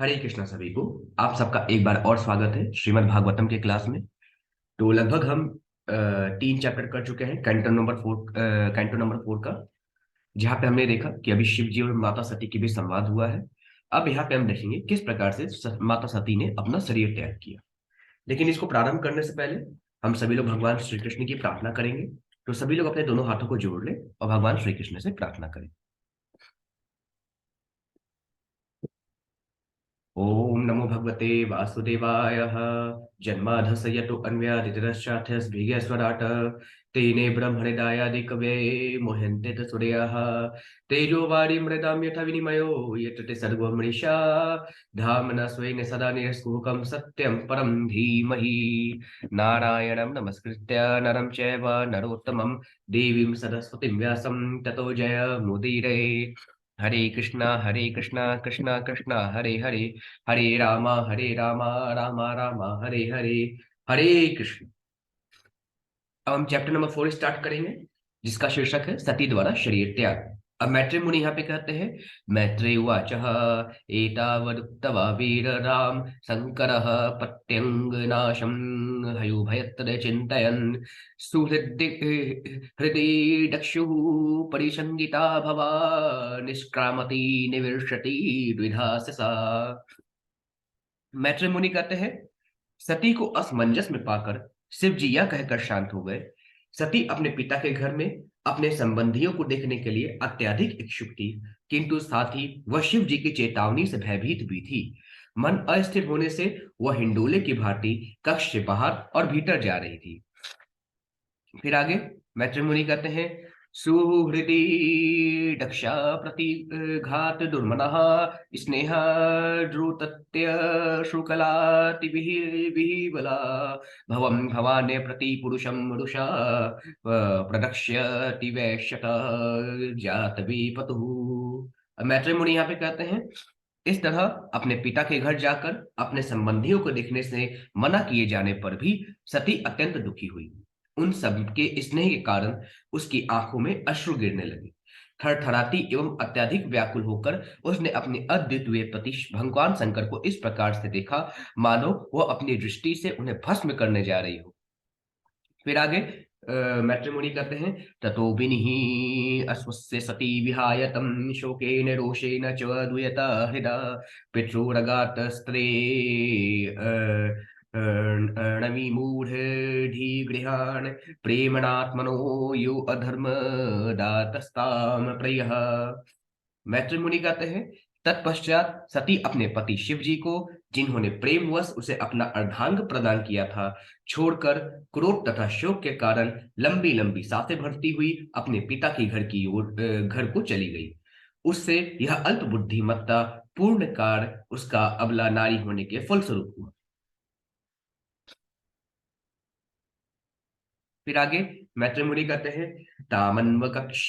हरे कृष्णा सभी को। आप सबका एक बार और स्वागत है श्रीमद् भागवतम के क्लास में। तो लगभग हम 3 चैप्टर कर चुके हैं कैंटो नंबर 4 का, जहाँ पे हमने देखा कि अभी शिव जी और माता सती के बीच संवाद हुआ है। अब यहाँ पे हम देखेंगे किस प्रकार से माता सती ने अपना शरीर त्याग किया। लेकिन इसको प्रारंभ करने से पहले हम सभी लोग भगवान श्री कृष्ण की प्रार्थना करेंगे। तो सभी लोग अपने दोनों हाथों को जोड़ लें और भगवान श्री कृष्ण से प्रार्थना करें। ओम नमो भगवते वासुदेवाय। जन्माधस्य यतो अन्व्यादितरश्चार्थस्भिर्यस्वराट् तेने ब्रह्महृदायादिकवे मोह्यन्ते च सूरयः तेजो वारिमृदां यथा विनिमयो यत्र सर्वमृषा धाम्ना स्वेन सदा निरस्कुहकं सत्यं परं धीमहि। नारायणं नमस्कृत्य नरं चैव नरोत्तमं देवीं सरस्वतीं व्यासं ततो जयमुदीरये। हरे कृष्णा कृष्णा कृष्णा हरे हरे, हरे रामा रामा रामा हरे हरे। हरे कृष्ण। अब हम चैप्टर नंबर 4 स्टार्ट करेंगे, जिसका शीर्षक है सती द्वारा शरीर त्याग। अब मैत्रेय मुनि यहाँ पे कहते हैं, मैत्रेय उवाच एतावदुक्त्वा वीर राम शंकर प्रत्यंगनाशं हयुभयत्र चिन्तयन् सुहृदि हृदि दक्षुः परिसंगिता भवा निष्क्रामति निवर्षति द्विधा सा। मैत्रेय मुनि कहते हैं, सती को असमंजस में पाकर शिव जी यह कहकर शांत हो गए। सती अपने पिता के घर में अपने संबंधियों को देखने के लिए अत्यधिक इच्छुक थी, किंतु साथ ही वह शिव जी की चेतावनी से भयभीत भी थी। मन अस्थिर होने से वह हिंडोले की भांति कक्ष से बाहर और भीतर जा रही थी। फिर आगे मैत्रेय मुनि कहते हैं, सुहृदि दक्षा प्रतिघात दुर्मनः स्नेह द्रुतत्य शुक्लाति विहिबला भवं भवाने प्रति पुरुषं मरुषा प्रदक्ष्यति वैश्यत जात विपतुः। मैत्रेय मुनि यहाँ पे कहते हैं, इस तरह अपने पिता के घर जाकर अपने संबंधियों को देखने से मना किए जाने पर भी सती अत्यंत दुखी हुई। उन सब के स्नेह के कारण उसकी आंखों में अश्रु गिरने लगे। थरथराती एवं अत्यधिक व्याकुल होकर उसने अपने अद्वितीय पति भगवान शंकर को इस प्रकार से देखा, मानो वह अपनी दृष्टि से उन्हें भस्म करने जा रही हो। फिर आगे मैट्रिमोनी करते हैं, ततो विनिः अश्वस्य सती विहाय तं शोकेन रोषेण च दुयता हृदा पितृरगात् स्त्रे नवीमूढधिगृहान् प्रेमणात्मनो यो अधर्म दातस्ताम प्रयः। मैत्री मुनि कहते हैं, तत्पश्चात सती अपने पति शिव जी को, जिन्होंने प्रेमवश उसे अपना अर्धांग प्रदान किया था, छोड़कर क्रोध तथा शोक के कारण लंबी लंबी सांसें भरती हुई अपने पिता के घर की ओर घर को चली गई। उससे यह अल्प बुद्धिमत्ता पूर्ण कार्य उसका अबला नारी होने के फलस्वरूप हुआ। फिर आगे मैत्री मुनि कहते हैं, तामन्व कक्ष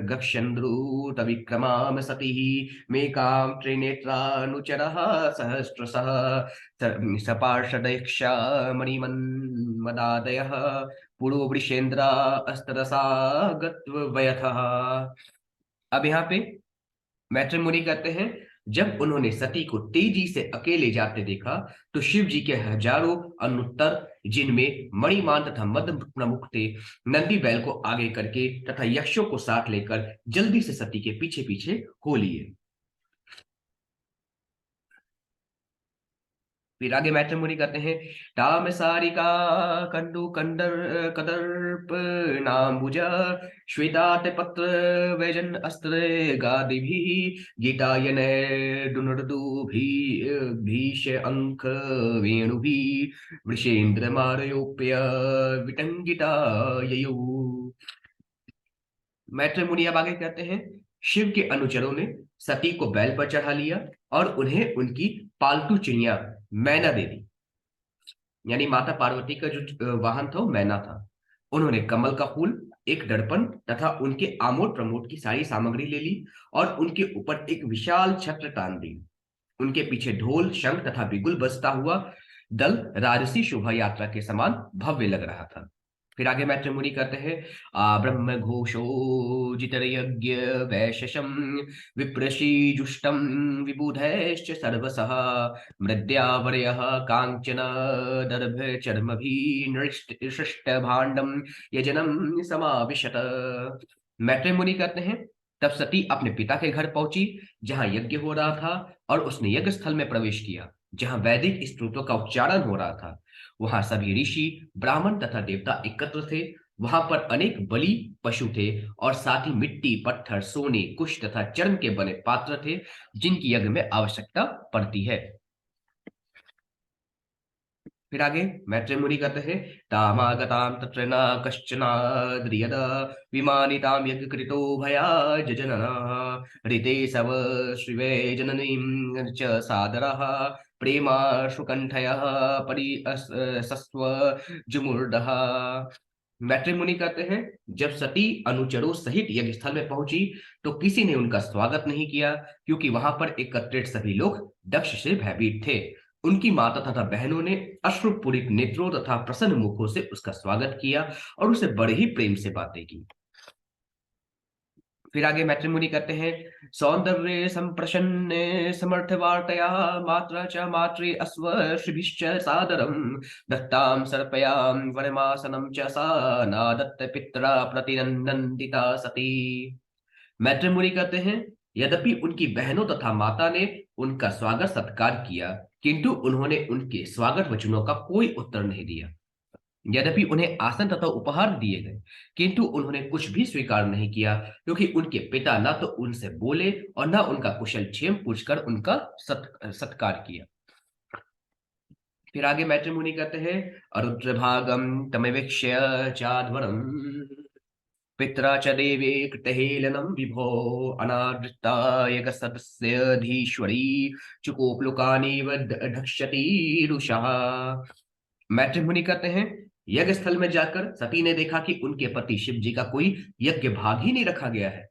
गक्षन्द्रुत विक्रमाम सती मेकां त्रिनेत्रानुचरः सहस्रशः सपार्षदयक्षा मणिमन्मदादयः पुरोवृषेन्द्रा अस्तरसा गत्वयथः। अब यहाँ पे मैत्री मुनि कहते हैं, जब उन्होंने सती को तेजी से अकेले जाते देखा तो शिव जी के हजारों अनुत्तर, जिनमें मणिमान तथा मद प्रमुख थे, नंदी बैल को आगे करके तथा यक्षों को साथ लेकर जल्दी से सती के पीछे पीछे हो लिए। फिर आगे मैत्री मुनि कहते हैं, ताम सारिका कंडु कंडर कदर्प नाम्बुजा श्वेतात पत्र वैजन अस्त्र गादि भी गीतायन दुनर्दु भी भीष अंक वेणु भी वृषेन्द्र मारयोप्य विटंगिता ययु। मैत्री मुनि अब आगे कहते हैं, शिव के अनुचरों ने सती को बैल पर चढ़ा लिया और उन्हें उनकी पालतू चिड़िया मैना दे दी। यानी माता पार्वती का जो वाहन था वो मैना था। उन्होंने कमल का फूल, एक दर्पण तथा उनके आमोद प्रमोद की सारी सामग्री ले ली और उनके ऊपर एक विशाल छत्र तान दी। उनके पीछे ढोल शंख तथा बिगुल बजता हुआ दल राजसी शोभा यात्रा के समान भव्य लग रहा था। फिर आगे मैत्री मुनि कहते हैं ब्रह्म घोषो जितयज्ञ वैशशम विप्रशी जुष्टम विबुधैश्च सर्वसः मृद्यावर्यः कांचन दर्भ चर्म भी नृष्ट भांडम यजनम समाविशत। मैत्री मुनि कहते हैं तब सती अपने पिता के घर पहुंची जहां यज्ञ हो रहा था और उसने यज्ञ स्थल में प्रवेश किया जहां वैदिक स्तोत्रों का उच्चारण हो रहा था। वहां सभी ऋषि ब्राह्मण तथा देवता एकत्र थे। वहां पर अनेक बलि पशु थे और साथ ही मिट्टी पत्थर सोने कुश तथा चर्म के बने पात्र थे जिनकी यज्ञ में आवश्यकता पड़ती है। फिर आगे मैत्रेय मुनि कहते हैं तामागताम तत्र न कश्चनाद्रियद विमानिताम यज्ञकृतो भया जजनना ऋते सव श्रिवे जननीं च सादरः प्रेमा सुकंठयः परिसस्व जुमुर्दः। मैत्रेय मुनि कहते हैं जब सती अनुचरों सहित यज्ञ स्थल में पहुंची तो किसी ने उनका स्वागत नहीं किया क्योंकि वहां पर एकत्रित सभी लोग दक्ष से भयभीत थे। उनकी माता तथा बहनों ने अश्रुपूरित नेत्रों तथा प्रसन्न मुखों से उसका स्वागत किया और उसे बड़े ही प्रेम से बातें की। फिर आगे मैत्री मुनि कहते हैं सौंदर्य संप्रसन्न समर्थ वार्तया मात्रा च मात्रे अश्व श्रीभिश्च सादरम दत्ताम सर्पयाम वनमासनम च सा नादत्त पित्रा प्रतिनंदिता सती। मैत्री मुनि कहते हैं यद्यपि उनकी बहनों तथा माता ने उनका स्वागत सत्कार किया किंतु उन्होंने उनके स्वागत वचनों का कोई उत्तर नहीं दिया। यद्यपि उन्हें आसन तथा उपहार दिए गए किंतु उन्होंने कुछ भी स्वीकार नहीं किया क्योंकि उनके पिता न तो उनसे बोले और न उनका कुशल क्षेम पूछकर उनका सत्कार किया। फिर आगे मैत्री मुनि कहते हैं अरुद्र भागम तमेवेक्ष्य चाध्वरम पित्रा च देवे कृतहेलनम विभो अनादृतायक सदस्यधीश्वरी चुकोपलुकानीव ढक्ष्यति रुषः। मैत्री मुनि कहते हैं यज्ञ स्थल में जाकर सती ने देखा कि उनके पति शिव जी का कोई यज्ञ भाग ही नहीं रखा गया है।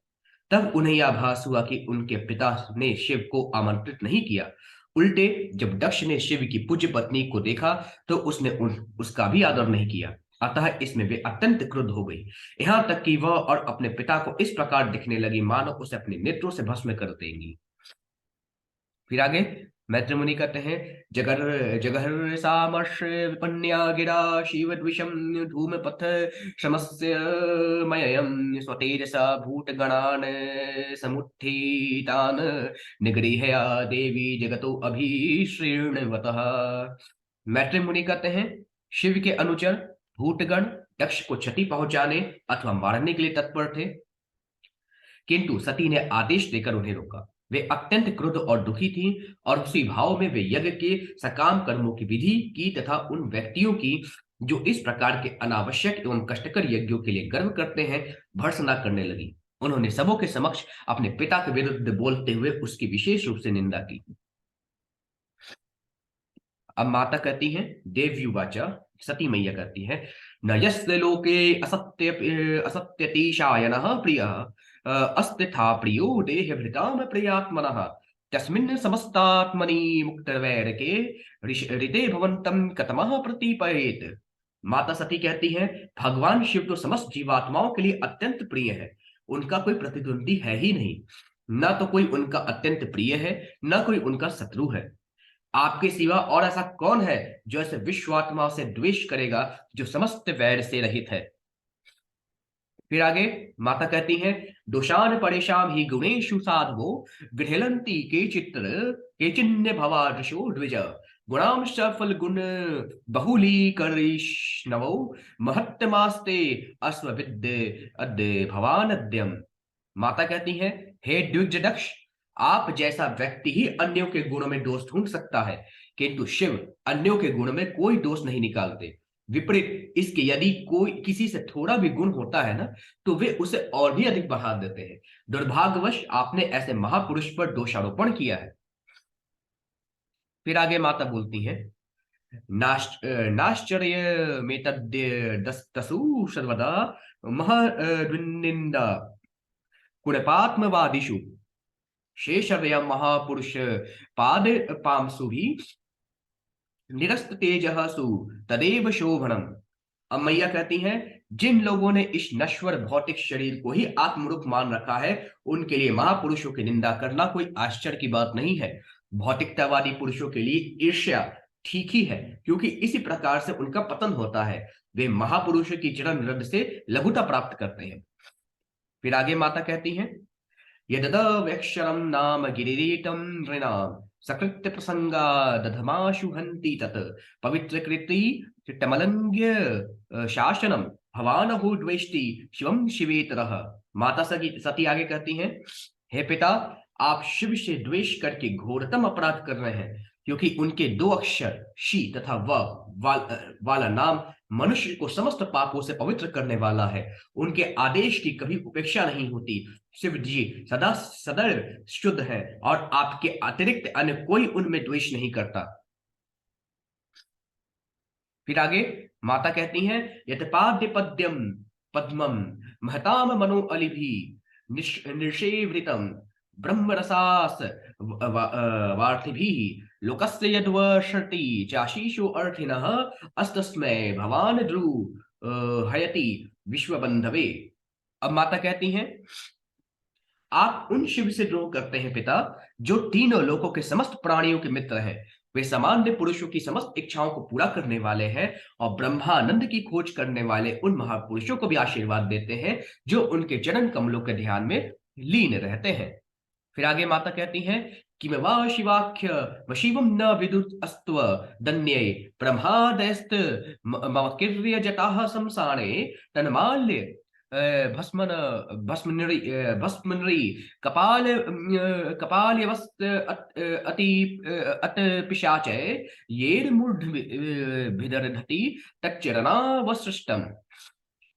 तब उन्हें यह आभास हुआ कि उनके पिता ने शिव को आमंत्रित नहीं किया। उल्टे जब दक्ष ने शिव की पूज्य पत्नी को देखा तो उसने उसका भी आदर नहीं किया। अतः इसमें वे अत्यंत क्रुद्ध हो गई। यहां तक कि वह और अपने पिता को इस प्रकार दिखने लगी मानो उसे अपने नेत्रों से भस्म कर देंगी। फिर आगे मैत्री मुनि कहते हैं जगर जगहर सामर्ष विपन्या गिरा शिवद्विषम धूमपथ शमस्य मयम स्वतेजसा भूतगणान समुत्थितान निगृह्य देवी जगतो अभिश्रीर्णवतः। मैत्री मुनि कहते हैं शिव के अनुचर भूतगण दक्ष को क्षति पहुंचाने अथवा मारने के लिए तत्पर थे किंतु सती ने आदेश देकर उन्हें रोका। वे अत्यंत क्रुद्ध और दुखी थीं और उसी भाव में वे यज्ञ के सकाम कर्मों की विधि की तथा उन व्यक्तियों की जो इस प्रकार के अनावश्यक एवं कष्टकर यज्ञों के लिए गर्व करते हैं भर्त्सना करने लगी। उन्होंने सबों के समक्ष अपने पिता के विरुद्ध बोलते हुए उसकी विशेष रूप से निंदा की। अब माता कहती हैं देव्युवाचा सती मैया कहती है न यस्य लोके असत्य असत्यतिशायनः प्रियः अस्तिथा प्रियो देहभृताम प्रियात्मनः तस्मिन् समस्तात्मनि मुक्तवैरके ऋते भवन्तं कतमः प्रतीपयेत्। माता सती कहती हैं भगवान शिव तो समस्त जीवात्माओं के लिए अत्यंत प्रिय है। उनका कोई प्रतिद्वंदी है ही नहीं। न तो कोई उनका अत्यंत प्रिय है न कोई उनका शत्रु है। आपके सिवा और ऐसा कौन है जो ऐसे विश्वात्मा से द्वेष करेगा जो समस्त वैर से रहित है। फिर आगे माता कहती हैं दोषान परेशान ही गुणेशु साधवो गृहलंती के चित्र के चिन्ह भवादृशो द्विज गुणाम सफल गुण बहुलीकरिष्णवो महत्तमास्ते अश्वविद्य अद्य भवान अद्यम। माता कहती हैं हे द्विज दक्ष आप जैसा व्यक्ति ही अन्यों के गुणों में दोष ढूंढ सकता है किंतु शिव अन्यों के गुण में कोई दोष नहीं निकालते। विपरीत इसके यदि कोई किसी से थोड़ा भी गुण होता है ना तो वे उसे और भी अधिक बढ़ा देते हैं। दुर्भाग्यवश आपने ऐसे महापुरुष पर दोषारोपण किया है। फिर आगे माता बोलती हैं नाश्चर्य में तद्य दस्तसु सर्वदा महनिंदा कुणपात्मवादिषु शेषव्य महापुरुष पाद पामसु भी निरस्त तेजसु तदेव शोभनम। अब मैया कहती हैं जिन लोगों ने इस नश्वर भौतिक शरीर को ही आत्मरूप मान रखा है, उनके लिए महापुरुषों की निंदा करना कोई आश्चर्य की बात नहीं है। भौतिकतावादी पुरुषों के लिए ईर्ष्या ठीक ही है, क्योंकि इसी प्रकार से उनका पतन होता है। वे महापुरुषों की चरण रद से लघुता प्राप्त करते हैं। फिर आगे माता कहती हैं, यददव्यक्षरं नाम गिरीटं नृणां सकृत्य प्रसंगा दधमाशु हन्ति तत् पवित्रकृति चित्तमलंघ्य शासनम भवानहु द्वेष्टि शिवम शिवेतरः। माता सती आगे कहती हैं, हे पिता, आप शिव से द्वेष करके घोरतम अपराध कर रहे हैं, क्योंकि उनके दो अक्षर शी तथा वाला नाम मनुष्य को समस्त पापों से पवित्र करने वाला है। उनके आदेश की कभी उपेक्षा नहीं होती। शिव जी सदा सदैव शुद्ध है और आपके अतिरिक्त अन्य कोई उनमें द्वेष नहीं करता। फिर आगे माता कहती हैं, यतपाद्य पद्यम पद्मम महताम मनो अलिभि निषेवृतम ब्रह्मरसास वार्थिभिः लोकस्य यद्वर्षति चाशीषो अर्थिनः अस्तस्मै भवान ध्रुव हयति विश्वबंधवे। अब माता कहती हैं, आप उन शिव से द्रोह करते हैं पिता, जो तीनों लोकों के समस्त प्राणियों के मित्र हैं। वे सामान्य पुरुषों की समस्त इच्छाओं को पूरा करने वाले हैं और ब्रह्मानंद की खोज करने वाले उन महापुरुषों को भी आशीर्वाद देते हैं जो उनके चरण कमलों के ध्यान में लीन रहते हैं। फिर आगे माता कहती हैं कि मैं वा शिवाख्य व शिवम न विदुत अस्त्व दन्ये ब्रह्मादयस्त ममकिर्य जटाः संसारे तन्माल्य भस्मन भस्मनरी भस्मनरी कपाल कपाल्यवस्त अति अत पिशाचे येर मूढ़ भिदरधति तच्चरणावसृष्टम।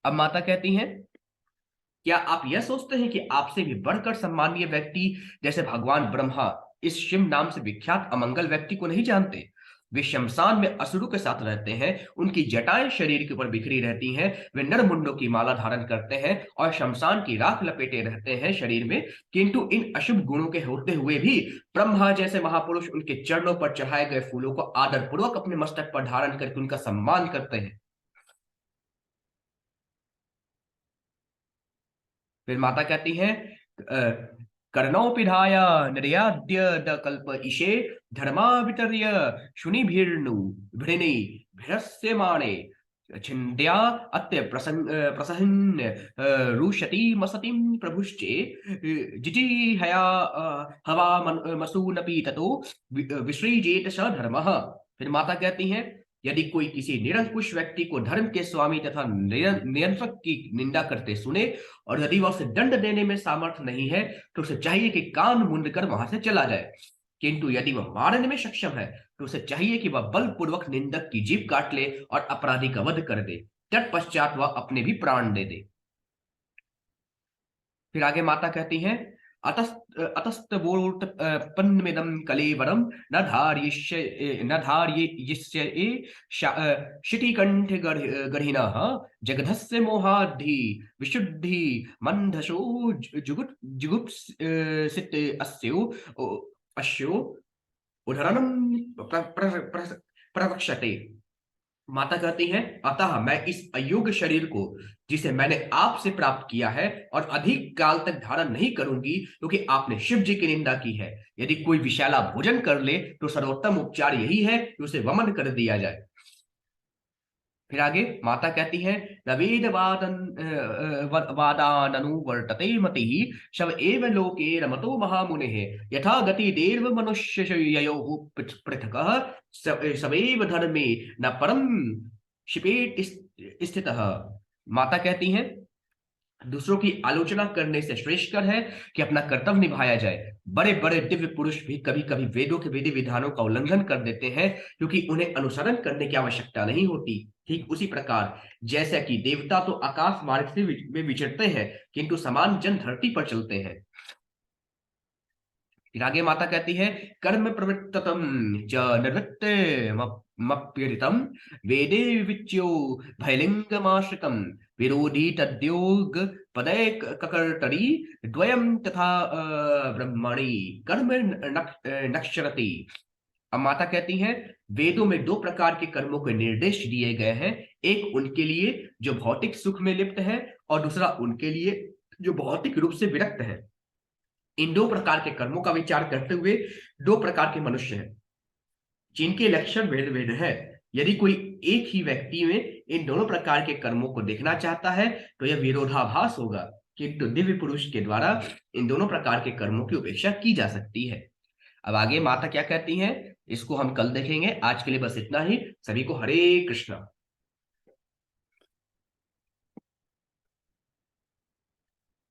अब माता कहती हैं, क्या आप यह सोचते हैं कि आपसे भी बढ़कर सम्मानीय व्यक्ति जैसे भगवान ब्रह्मा इस शिव नाम से विख्यात अमंगल व्यक्ति को नहीं जानते? वे शमशान में असुरों के साथ रहते हैं, उनकी जटाएं शरीर के ऊपर बिखरी रहती हैं, वे नरमुंडों की माला धारण करते हैं और शमशान की राख लपेटे रहते हैं शरीर में, किंतु इन अशुभ गुणों के होते हुए भी ब्रह्मा जैसे महापुरुष उनके चरणों पर चढ़ाए गए फूलों को आदर पूर्वक अपने मस्तक पर धारण करके उनका सम्मान करते हैं। फिर माता कहती हैं, कर्णोपिधाय नर्याद्य द कल्प ईशे धर्मा वितर्य शुनिभिर्नु भृनि भृस्यमाणे छिन्द्या अत्य प्रसन्न रुशति मसतिं प्रभुश्चे जिति हया हवा मसूनपि ततो विसृजेत स धर्मः। फिर माता कहती हैं, यदि कोई किसी निरंकुश व्यक्ति को धर्म के स्वामी तथा नियंत्रक की निंदा करते सुने और यदि वह उसे दंड देने में सामर्थ्य नहीं है, तो उसे चाहिए कि कान मुंड कर वहां से चला जाए। किंतु यदि वह मारने में सक्षम है, तो उसे चाहिए कि वह बलपूर्वक निंदक की जीभ काट ले और अपराधी का वध कर दे। तत्पश्चात वह अपने भी प्राण दे दे। फिर आगे माता कहती हैं, अतस्तवोत्पन्नमिदं कलेवरं न धारयिष्ये शितिकण्ठे गढ़िनः जगधस्य मोहाद्धि विशुद्धि मंधसो जुगुप्सित अस्यो उदाहरणं प्रवक्षते। माता कहती हैं, अतः मैं इस अयोग्य शरीर को, जिसे मैंने आपसे प्राप्त किया है, और अधिक काल तक धारण नहीं करूंगी, क्योंकि आपने शिव जी की निंदा की है। यदि कोई विषैला भोजन कर ले तो सर्वोत्तम उपचार यही है कि उसे वमन कर दिया जाए। फिर आगे माता कहती है, नवेद वादानुवर्तते मतिः शव एव लोके रमतो महामुनेः यथा गति देव मनुष्ययोः पृथकः सवैव धर्मे न परम शिपेट स्थितः। माता कहती हैं, दूसरों की आलोचना करने से श्रेष्ठकर है कि अपना कर्तव्य निभाया जाए। बड़े बड़े दिव्य पुरुष भी कभी कभी वेदों के विधि विधानों का उल्लंघन कर देते हैं, क्योंकि उन्हें अनुसरण करने की आवश्यकता नहीं होती। ठीक उसी प्रकार जैसा कि देवता तो आकाश मार्ग से वे विचरते हैं, किंतु समान जन धरती पर चलते हैं। फिर आगे माता कहती है, कर्म प्रवृत्तम च निवृत्तमप्यरितम वेदे विच्यो भयलिंगमाश्रितम विरोधी तद्योग पदय ककर्तरी द्वयम तथा ब्रह्मणि कर्म नक्षरति। अब माता कहती हैं, वेदों में दो प्रकार के कर्मों के निर्देश दिए गए हैं। एक उनके लिए जो भौतिक सुख में लिप्त है, और दूसरा उनके लिए जो भौतिक रूप से विरक्त है। इन दो प्रकार के कर्मों का विचार करते हुए दो प्रकार के मनुष्य हैं जिनके लक्षण भिन्न भिन्न है। यदि कोई एक ही व्यक्ति में इन दोनों प्रकार के कर्मों को देखना चाहता है तो यह विरोधाभास होगा, किंतु दिव्य पुरुष के द्वारा इन दोनों प्रकार के कर्मों की उपेक्षा की जा सकती है। अब आगे माता क्या कहती हैं इसको हम कल देखेंगे। आज के लिए बस इतना ही। सभी को हरे कृष्णा।